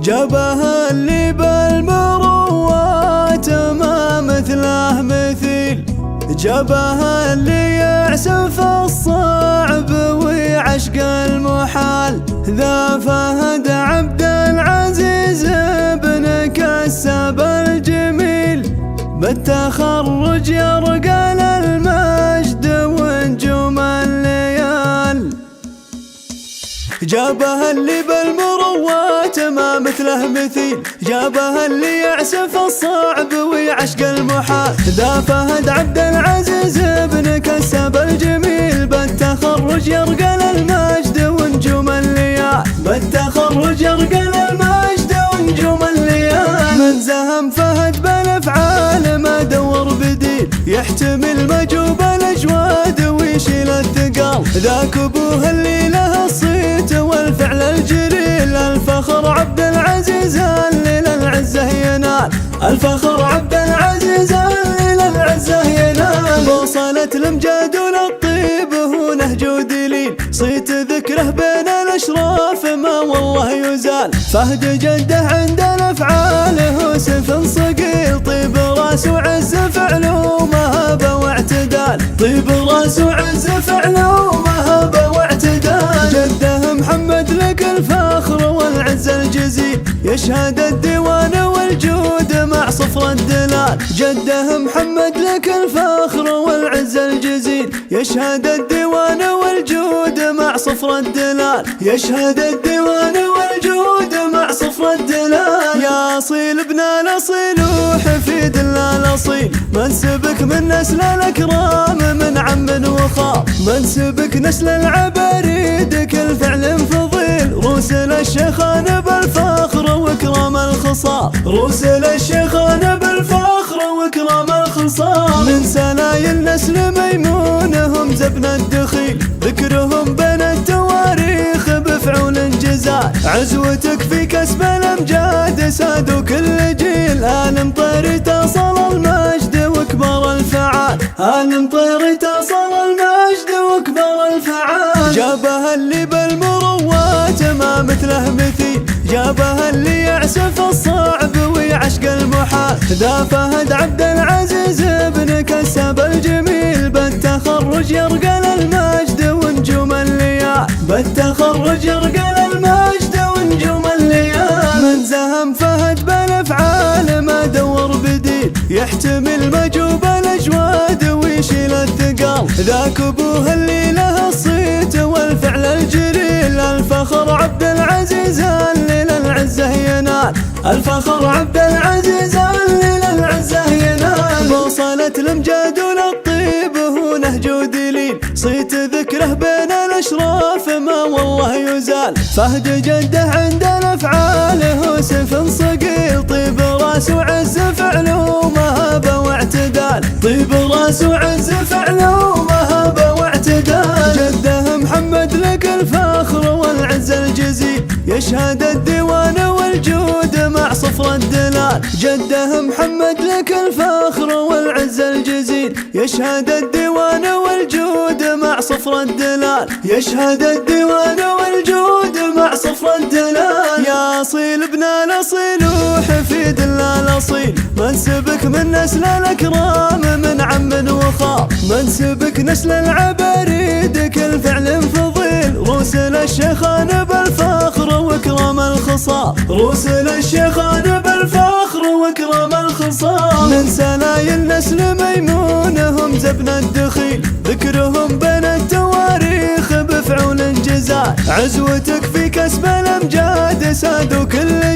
جابها اللي بالمروات ما مثله مثيل، جابها اللي يعسف الصعب ويعشق المحال. ذا فهد عبد العزيز بن كساب الجميل، بالتخرج يرقى للمجد ونجوم الليال. جابها اللي بالمروات ما مثله مثيل، جابها اللي يعسف الصعب ويعشق المحال. ذا فهد عبد العزيز بن كساب الجميل، بالتخرج يرقى للمجد ونجوم الليال. بالتخرج يرقى للمجد ونجوم الليال. من زهم فهد بالافعال ما دور بديل، يحتمل مجوب الاجواد ويشيل الثقال. ذاك ابوه اللي له الصيت والفعل الجليل، الفخر عبد العزيز اللي للعزه ينال. الفخر عبد العزيز اللي للعزه ينال. وصلت الامجاد وللطيب هو نهج ودليل، صيت ذكره بين الاشراف ما والله يزال. فهد جده عند الافعال هو سفن صقيل، طيب راس وعز فعله مهابه واعتدال. طيب راس وعز فعله مهابه واعتدال. جده محمد لك الفخر والعز الجزيل، يشهد الديوان والجود مع صفر الدلال. جده محمد لك الفخر والعز الجزيل، يشهد الديوان والجود مع صفر الدلال. يشهد الديوان والجود مع صفر الدلال. يا اصيل ابن الاصيل وحفيد الاصيل، منسبك من نسل الاكرام من عم وخال. منسبك نسل العباريد كل فعل فضيل، روسل الشيخان بالفخر واكرام الخصال. روسل الشيخان بالفخر واكرام الخصال. من سنايل نسل ميمون هم زبن الدخيل، ذكرهم بين التواريخ بفعول جزال. عزوتك في كسب الامجاد سادوا كل جيل، آل مطير تصل المجد واكبر الفعال. آل مطير تصل المجد واكبر الفعال. جابها اللي بالمروات ما مثله مثيل، جابها اللي يعسف الصعب ويعشق المحال. ذا فهد عبد العزيز بن كساب الجميل، بالتخرج يرقى للمجد ونجوم الليال. بالتخرج يرقى للمجد ونجوم الليال. من زهم فهد بالافعال ما دور بديل، يحتمل مجوب الاجواد ويشيل الثقال. ذاك ابوه اللي له الصيت والفعل الجليل، الفخر عبد العزيز اللي للعزه ينال. الفخر عبد العزيز اللي للعزه ينال. وصلت الامجاد وللطيب هو نهج ودليل، صيت ذكره بين الاشراف ما والله يزال. فهد جده عند الافعال هو سفن صقيل، طيب راس وعز فعله مهابه واعتدال. طيب راس وعز فعله مهابه واعتدال. جده محمد لك الفخر والعز الجزيل، يشهد الديوان والجود مع صفر الدلال. جده محمد لك الفخر والعز الجزيل، يشهد الديوان والجود مع صفر الدلال. يشهد الديوان والجود مع صفر الدلال. يا اصيل ابن الاصيل وحفيد الاصيل، منسبك من نسل الاكرام من عم وخال. منسبك نسل العباريد كل فعل فضيل، روسل الشيخان بالفخر واكرام الخصال. روسل الشيخان بالفخر واكرام الخصال. من سنايل نسل ميمون هم زبن الدخيل، ذكرهم بين التواريخ بفعول جزال. عزوتك في كسب الامجاد سادوا كل